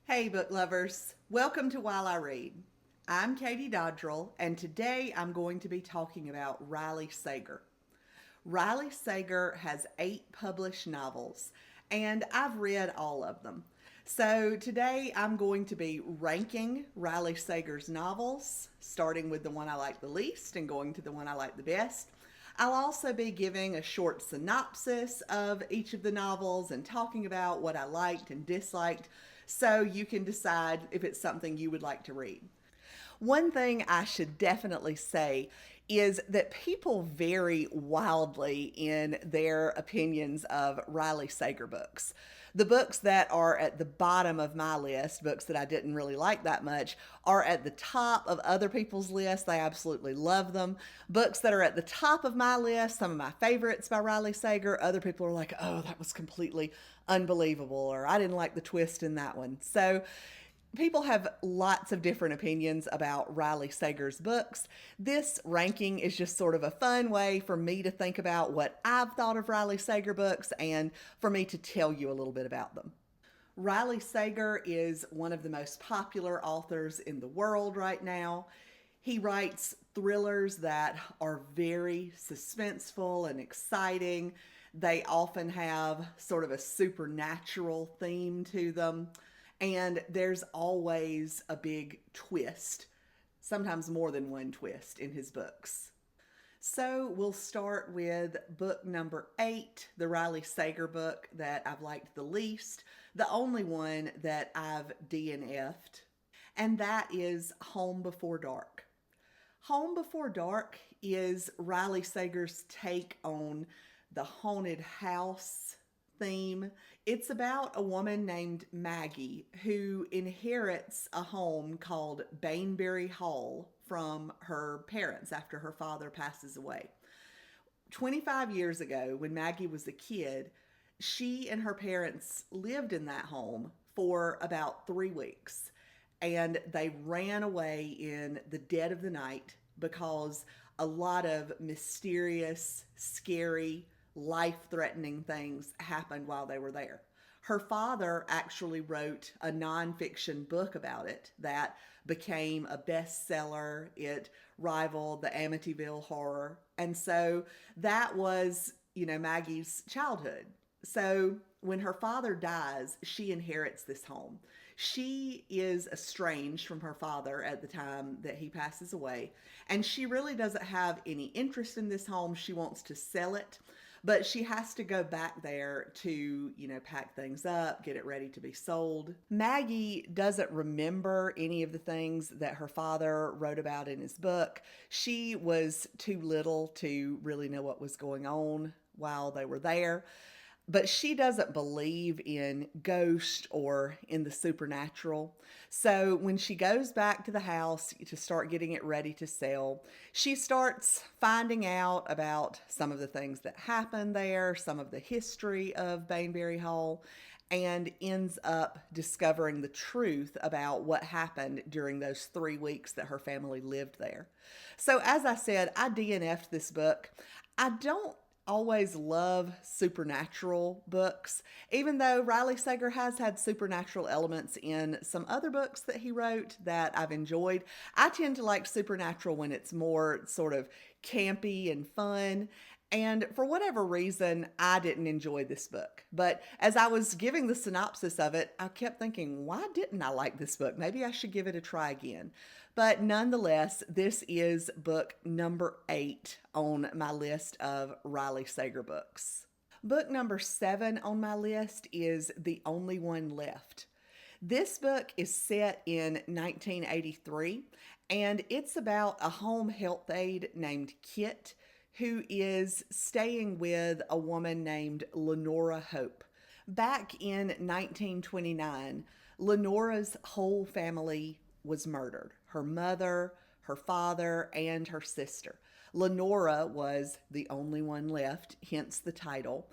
Hey, book lovers. Welcome to While I Read. I'm Katie Dodrell, and today I'm going to be talking about Riley Sager. Riley Sager has 8 published novels, and I've read all of them. So today I'm going to be ranking Riley Sager's novels, starting with the one I like the least and going to the one I like the best. I'll also be giving a short synopsis of each of the novels and talking about what I liked and disliked so you can decide if it's something you would like to read. One thing I should definitely say is that people vary wildly in their opinions of Riley Sager books. The books that are at the bottom of my list, books that I didn't really like that much, are at the top of other people's lists. They absolutely love them. Books that are at the top of my list, some of my favorites by Riley Sager, other people are like, oh, that was completely unbelievable, or I didn't like the twist in that one. So people have lots of different opinions about Riley Sager's books. This ranking is just sort of a fun way for me to think about what I've thought of Riley Sager books and for me to tell you a little bit about them. Riley Sager is one of the most popular authors in the world right now. He writes thrillers that are very suspenseful and exciting. They often have sort of a supernatural theme to them. And there's always a big twist, sometimes more than one twist in his books. So we'll start with book number 8, the Riley Sager book that I've liked the least, the only one that I've DNF'd, and that is Home Before Dark. Home Before Dark is Riley Sager's take on the haunted house theme. It's about a woman named Maggie who inherits a home called Bainbury Hall from her parents after her father passes away. 25 years ago, when Maggie was a kid, she and her parents lived in that home for about 3 weeks. And they ran away in the dead of the night because a lot of mysterious, scary, life threatening things happened while they were there. Her father actually wrote a nonfiction book about it that became a bestseller. It rivaled the Amityville Horror. And so that was, Maggie's childhood. So when her father dies, she inherits this home. She is estranged from her father at the time that he passes away, and she really doesn't have any interest in this home. She wants to sell it, but she has to go back there to, pack things up, get it ready to be sold. Maggie doesn't remember any of the things that her father wrote about in his book. She was too little to really know what was going on while they were there. But she doesn't believe in ghosts or in the supernatural. So when she goes back to the house to start getting it ready to sell, she starts finding out about some of the things that happened there, some of the history of Bainbury Hall, and ends up discovering the truth about what happened during those 3 weeks that her family lived there. So as I said, I DNF'd this book. I don't always love supernatural books, even though Riley Sager has had supernatural elements in some other books that he wrote that I've enjoyed. I tend to like supernatural when it's more sort of campy and fun. And for whatever reason, I didn't enjoy this book. But as I was giving the synopsis of it, I kept thinking, why didn't I like this book? Maybe I should give it a try again. But nonetheless, this is book number 8 on my list of Riley Sager books. Book number 7 on my list is The Only One Left. This book is set in 1983, and it's about a home health aide named Kit who is staying with a woman named Lenora Hope. Back in 1929, Lenora's whole family was murdered. Her mother, her father, and her sister. Lenora was the only one left, hence the title.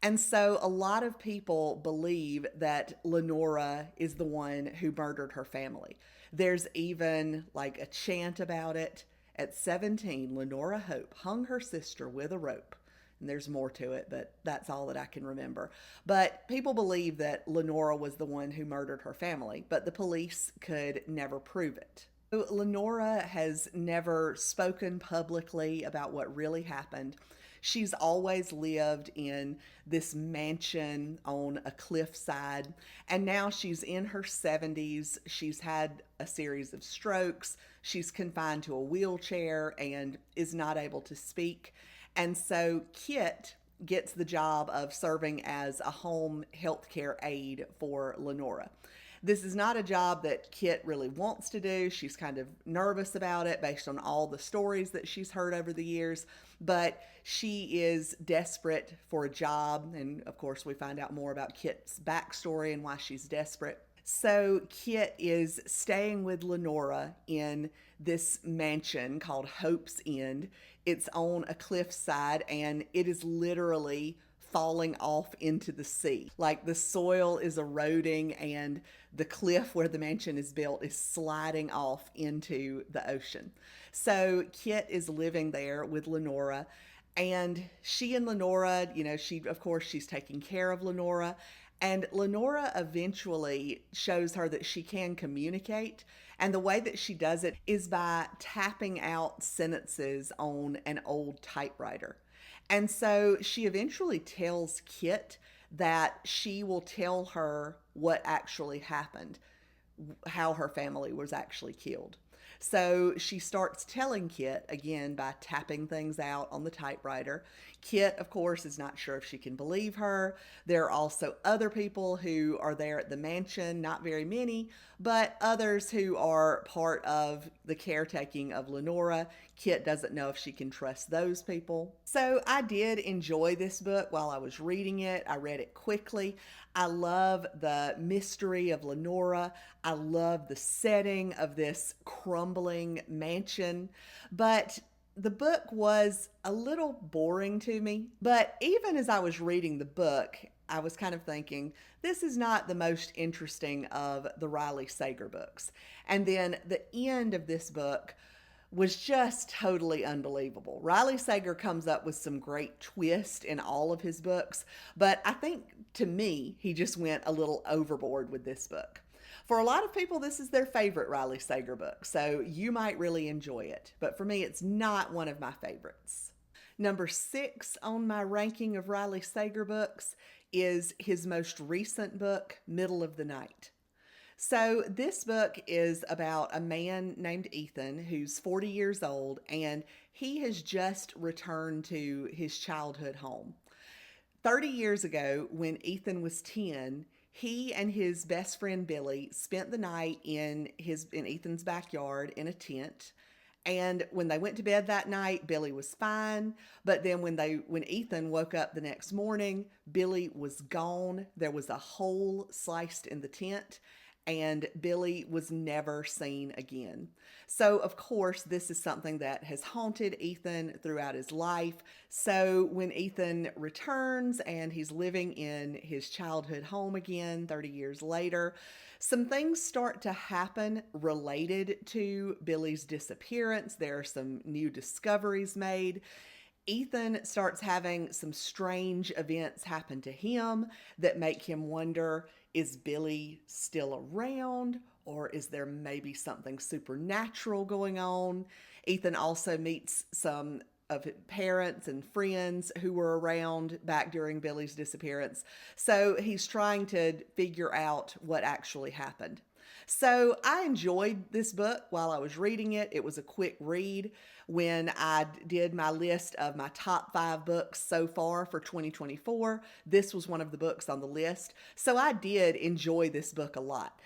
And so a lot of people believe that Lenora is the one who murdered her family. There's even like a chant about it. At 17, Lenora Hope hung her sister with a rope. And there's more to it, but that's all that I can remember. But people believe that Lenora was the one who murdered her family, but the police could never prove it. So Lenora has never spoken publicly about what really happened. She's always lived in this mansion on a cliffside, and now she's in her 70s. She's had a series of strokes. She's confined to a wheelchair and is not able to speak. And so Kit gets the job of serving as a home healthcare aide for Lenora. This is not a job that Kit really wants to do. She's kind of nervous about it based on all the stories that she's heard over the years, but she is desperate for a job. And of course, we find out more about Kit's backstory and why she's desperate. So Kit is staying with Lenora in this mansion called Hope's End. It's on a cliffside, and it is literally falling off into the sea. Like, the soil is eroding and the cliff where the mansion is built is sliding off into the ocean. So Kit is living there with Lenora, and she and Lenora, she's taking care of Lenora. And Lenora eventually shows her that she can communicate. And the way that she does it is by tapping out sentences on an old typewriter. And so she eventually tells Kit that she will tell her what actually happened, how her family was actually killed. So she starts telling Kit, again, by tapping things out on the typewriter. Kit, of course, is not sure if she can believe her. There are also other people who are there at the mansion, not very many, but others who are part of the caretaking of Lenora. Kit doesn't know if she can trust those people. So I did enjoy this book while I was reading it. I read it quickly. I love the mystery of Lenora. I love the setting of this crumbling mansion, but the book was a little boring to me. But even as I was reading the book, I was kind of thinking, this is not the most interesting of the Riley Sager books. And then the end of this book was just totally unbelievable. Riley Sager comes up with some great twists in all of his books, but I think, to me, he just went a little overboard with this book. For a lot of people, this is their favorite Riley Sager book, so you might really enjoy it. But for me, it's not one of my favorites. Number 6 on my ranking of Riley Sager books is his most recent book, Middle of the Night. So this book is about a man named Ethan who's 40 years old, and he has just returned to his childhood home. 30 years ago, when Ethan was 10, he and his best friend Billy spent the night in Ethan's backyard in a tent. And when they went to bed that night, Billy was fine. But then when Ethan woke up the next morning, Billy was gone. There was a hole sliced in the tent, and Billy was never seen again. So, of course, this is something that has haunted Ethan throughout his life. So when Ethan returns and he's living in his childhood home again 30 years later, some things start to happen related to Billy's disappearance. There are some new discoveries made. Ethan starts having some strange events happen to him that make him wonder, is Billy still around, or is there maybe something supernatural going on? Ethan also meets some of his parents and friends who were around back during Billy's disappearance. So he's trying to figure out what actually happened. So I enjoyed this book while I was reading it. It was a quick read. When I did my list of my top 5 books so far for 2024, this was one of the books on the list. So I did enjoy this book a lot.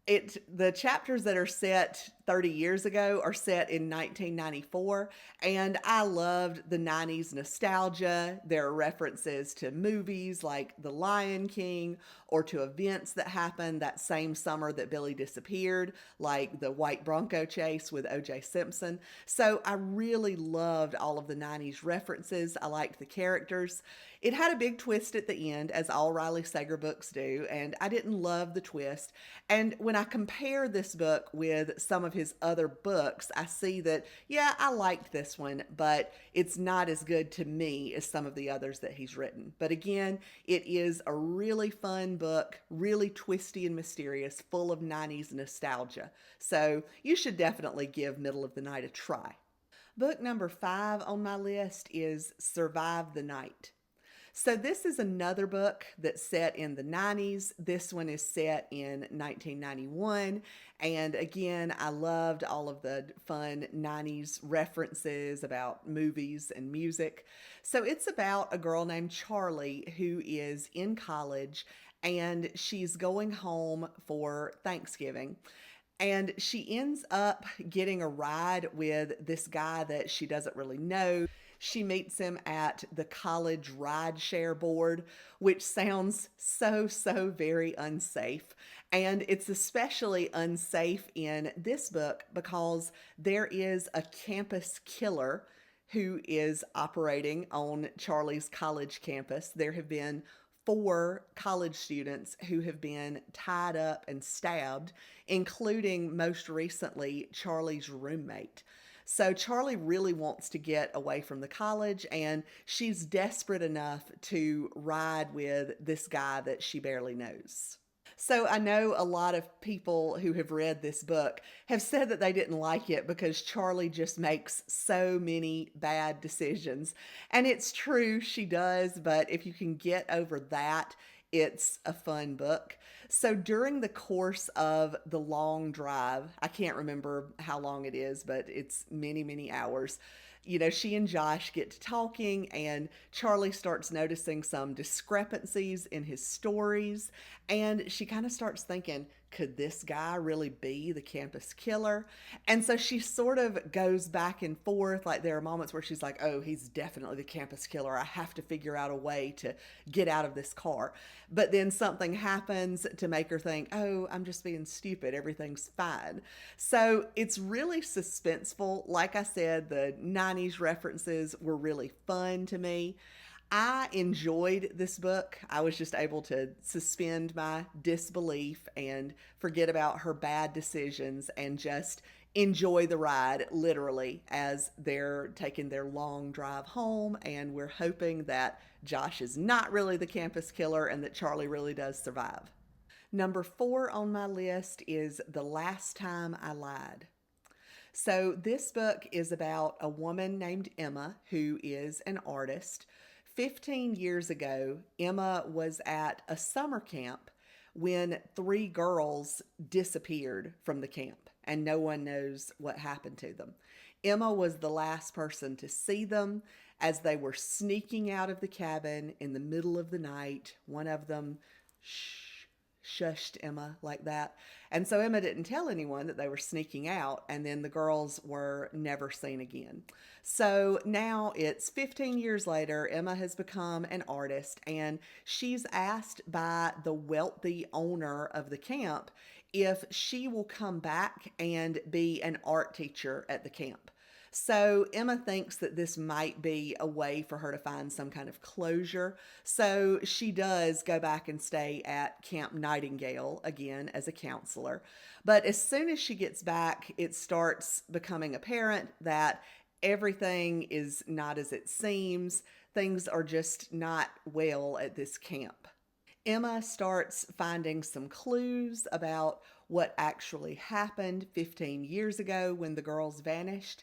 The chapters that are set 30 years ago are set in 1994, and I loved the 90s nostalgia. There are references to movies like The Lion King, or to events that happened that same summer that Billy disappeared, like the white Bronco chase with O.J. Simpson. So I really loved all of the 90s references. I liked the characters. It had a big twist at the end, as all Riley Sager books do, and I didn't love the twist. And when I compare this book with some of his other books, I see that, yeah, I liked this one, but it's not as good to me as some of the others that he's written. But again, it is a really fun book, really twisty and mysterious, full of 90s nostalgia. So you should definitely give Middle of the Night a try. Book number 5 on my list is Survive the Night. So this is another book that's set in the 90s. This one is set in 1991. And again, I loved all of the fun 90s references about movies and music. So it's about a girl named Charlie who is in college and she's going home for Thanksgiving. And she ends up getting a ride with this guy that she doesn't really know. She meets him at the college ride share board, which sounds so very unsafe. And it's especially unsafe in this book because there is a campus killer who is operating on Charlie's college campus. There have been 4 college students who have been tied up and stabbed, including most recently Charlie's roommate. So Charlie really wants to get away from the college, and she's desperate enough to ride with this guy that she barely knows. So I know a lot of people who have read this book have said that they didn't like it because Charlie just makes so many bad decisions. And it's true, she does, but if you can get over that, it's a fun book. So during the course of the long drive, I can't remember how long it is, but it's many hours. You know, she and Josh get to talking, and Charlie starts noticing some discrepancies in his stories. And she kind of starts thinking, could this guy really be the campus killer? And so she sort of goes back and forth. Like there are moments where she's like, oh, he's definitely the campus killer. I have to figure out a way to get out of this car. But then something happens to make her think, oh, I'm just being stupid. Everything's fine. So it's really suspenseful. Like I said, the 90s references were really fun to me. I enjoyed this book. I was just able to suspend my disbelief and forget about her bad decisions and just enjoy the ride, literally, as they're taking their long drive home. And we're hoping that Josh is not really the campus killer and that Charlie really does survive. Number 4 on my list is The Last Time I Lied. So, this book is about a woman named Emma who is an artist. 15 years ago, Emma was at a summer camp when 3 girls disappeared from the camp and no one knows what happened to them. Emma was the last person to see them as they were sneaking out of the cabin in the middle of the night. One of them shushed Emma like that. And so Emma didn't tell anyone that they were sneaking out, and then the girls were never seen again. So now it's 15 years later, Emma has become an artist, and she's asked by the wealthy owner of the camp if she will come back and be an art teacher at the camp. So Emma thinks that this might be a way for her to find some kind of closure. So she does go back and stay at Camp Nightingale again as a counselor. But as soon as she gets back, it starts becoming apparent that everything is not as it seems. Things are just not well at this camp. Emma starts finding some clues about what actually happened 15 years ago when the girls vanished.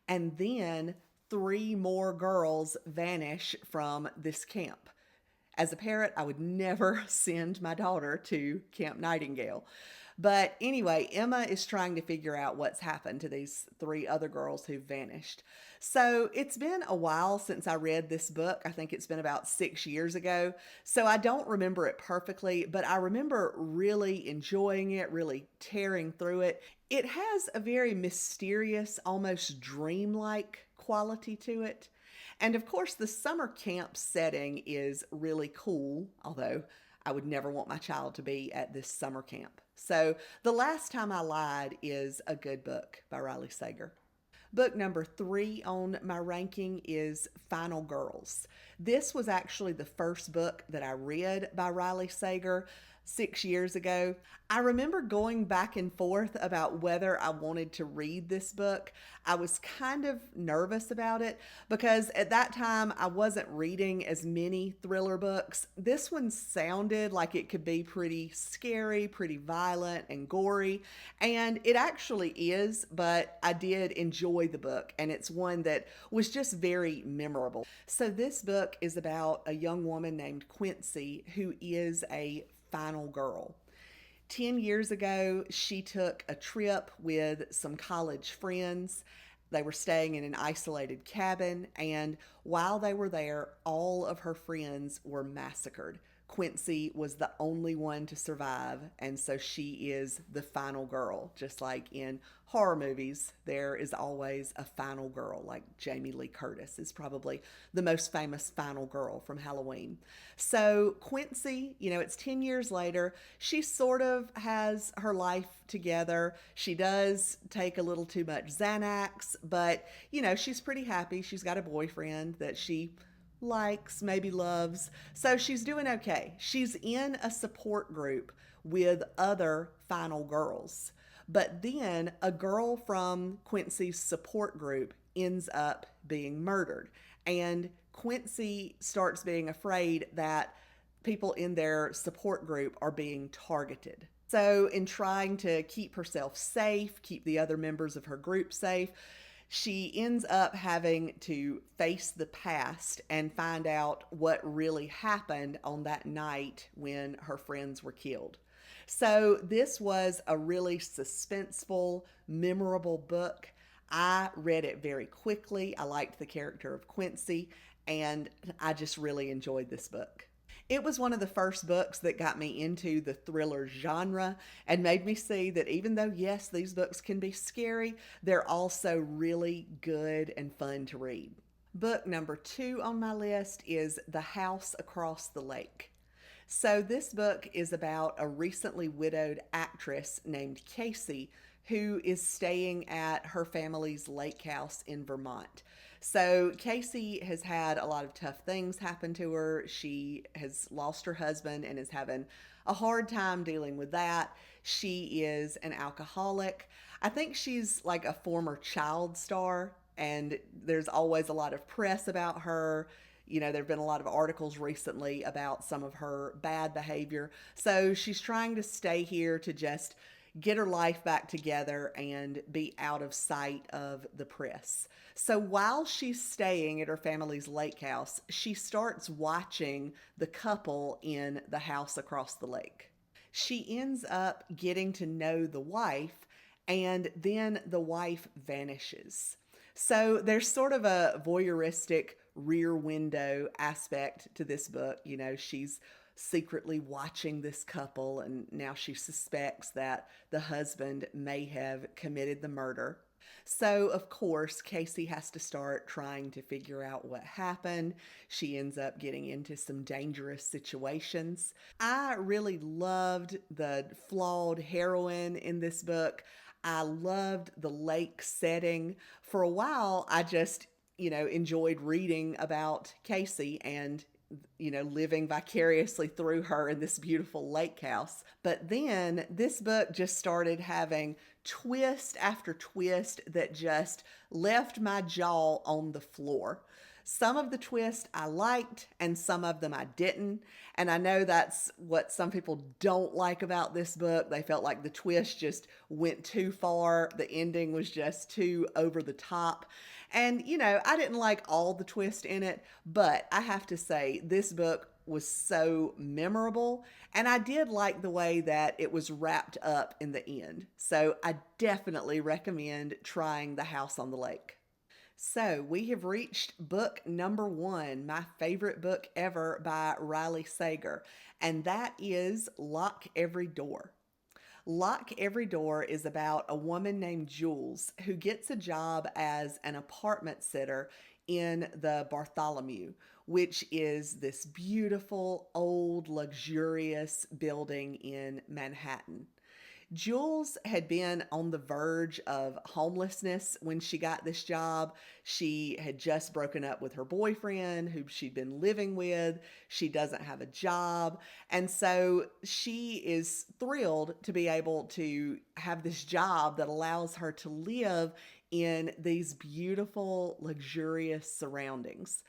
And then 3 more girls vanish from this camp. As a parent, I would never send my daughter to Camp Nightingale. But anyway, Emma is trying to figure out what's happened to these 3 other girls who vanished. So it's been a while since I read this book. I think it's been about 6 years ago. So I don't remember it perfectly, but I remember really enjoying it, really tearing through it. It has a very mysterious, almost dreamlike quality to it. And of course, the summer camp setting is really cool, although I would never want my child to be at this summer camp. So, The Last Time I Lied is a good book by Riley Sager. Book number 3 on my ranking is Final Girls. This was actually the first book that I read by Riley Sager. 6 years ago. I remember going back and forth about whether I wanted to read this book. I was kind of nervous about it because at that time I wasn't reading as many thriller books. This one sounded like it could be pretty scary, pretty violent, and gory, and it actually is, but I did enjoy the book, and it's one that was just very memorable. So, this book is about a young woman named Quincy who is a final girl. 10 years ago, she took a trip with some college friends. They were staying in an isolated cabin, and while they were there, all of her friends were massacred. Quincy was the only one to survive, and so she is the final girl. Just like in horror movies, there is always a final girl, like Jamie Lee Curtis is probably the most famous final girl from Halloween. So, Quincy, it's 10 years later, she sort of has her life together. She does take a little too much Xanax, but, she's pretty happy. She's got a boyfriend that she likes, maybe loves. So she's doing okay. She's in a support group with other final girls. But then a girl from Quincy's support group ends up being murdered. And Quincy starts being afraid that people in their support group are being targeted. So, in trying to keep herself safe, keep the other members of her group safe, she ends up having to face the past and find out what really happened on that night when her friends were killed. So, this was a really suspenseful, memorable book. I read it very quickly. I liked the character of Quincy, and I just really enjoyed this book. It was one of the first books that got me into the thriller genre and made me see that even though, yes, these books can be scary, they're also really good and fun to read. Book number 2 on my list is The House Across the Lake. So, this book is about a recently widowed actress named Casey who is staying at her family's lake house in Vermont. So, Casey has had a lot of tough things happen to her. She has lost her husband and is having a hard time dealing with that. She is an alcoholic. I think she's like a former child star, and there's always a lot of press about her. There have been a lot of articles recently about some of her bad behavior. So she's trying to stay here to just get her life back together and be out of sight of the press. So while she's staying at her family's lake house, she starts watching the couple in the house across the lake. She ends up getting to know the wife, and then the wife vanishes. So there's sort of a voyeuristic rear window aspect to this book. She's secretly watching this couple, and now she suspects that the husband may have committed the murder. So, of course, Casey has to start trying to figure out what happened. She ends up getting into some dangerous situations. I really loved the flawed heroine in this book. I loved the lake setting. For a while, I just, enjoyed reading about Casey and living vicariously through her in this beautiful lake house. But then this book just started having twist after twist that just left my jaw on the floor. Some of the twists I liked and some of them I didn't. And I know that's what some people don't like about this book. They felt like the twist just went too far. The ending was just too over the top. And, I didn't like all the twist in it, but I have to say this book was so memorable, and I did like the way that it was wrapped up in the end. So I definitely recommend trying The House on the Lake. So we have reached book number 1, my favorite book ever by Riley Sager, and that is Lock Every Door. Lock Every Door is about a woman named Jules who gets a job as an apartment sitter in the Bartholomew, which is this beautiful, old, luxurious building in Manhattan. Jules had been on the verge of homelessness when she got this job. She had just broken up with her boyfriend, who she'd been living with. She doesn't have a job. And so she is thrilled to be able to have this job that allows her to live in these beautiful, luxurious surroundings.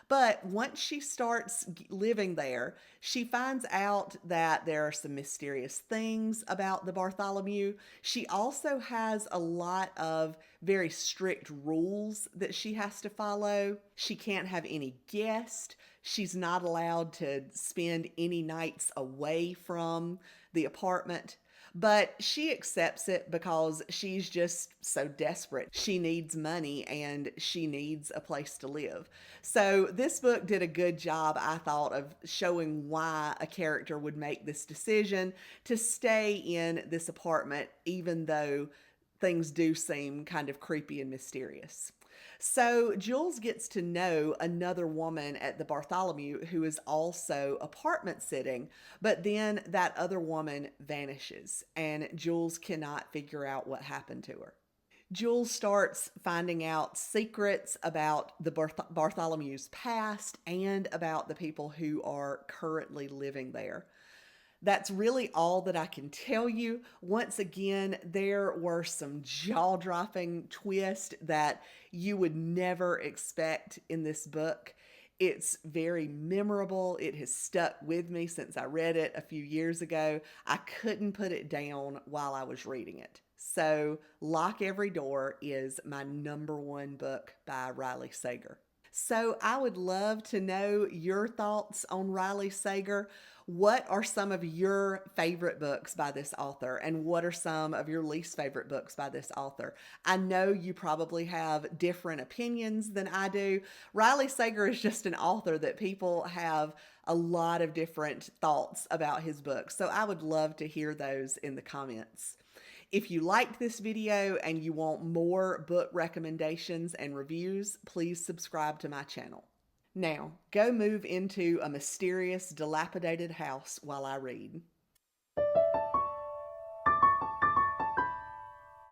But once she starts living there, she finds out that there are some mysterious things about the Bartholomew. She also has a lot of very strict rules that she has to follow. She can't have any guests. She's not allowed to spend any nights away from the apartment. But she accepts it because she's just so desperate. She needs money and she needs a place to live. So, this book did a good job, I thought, of showing why a character would make this decision to stay in this apartment, even though things do seem kind of creepy and mysterious. So Jules gets to know another woman at the Bartholomew who is also apartment sitting, but then that other woman vanishes and Jules cannot figure out what happened to her. Jules starts finding out secrets about the Bartholomew's past and about the people who are currently living there. That's really all that I can tell you. Once again, there were some jaw-dropping twists that you would never expect in this book. It's very memorable. It has stuck with me since I read it a few years ago. I couldn't put it down while I was reading it. So, Lock Every Door is my #1 book by Riley Sager. So, I would love to know your thoughts on Riley Sager. What are some of your favorite books by this author, and what are some of your least favorite books by this author? I know you probably have different opinions than I do. Riley Sager is just an author that people have a lot of different thoughts about his books, so I would love to hear those in the comments. If you liked this video and you want more book recommendations and reviews, please subscribe to my channel. Now, go move into a mysterious, dilapidated house while I read.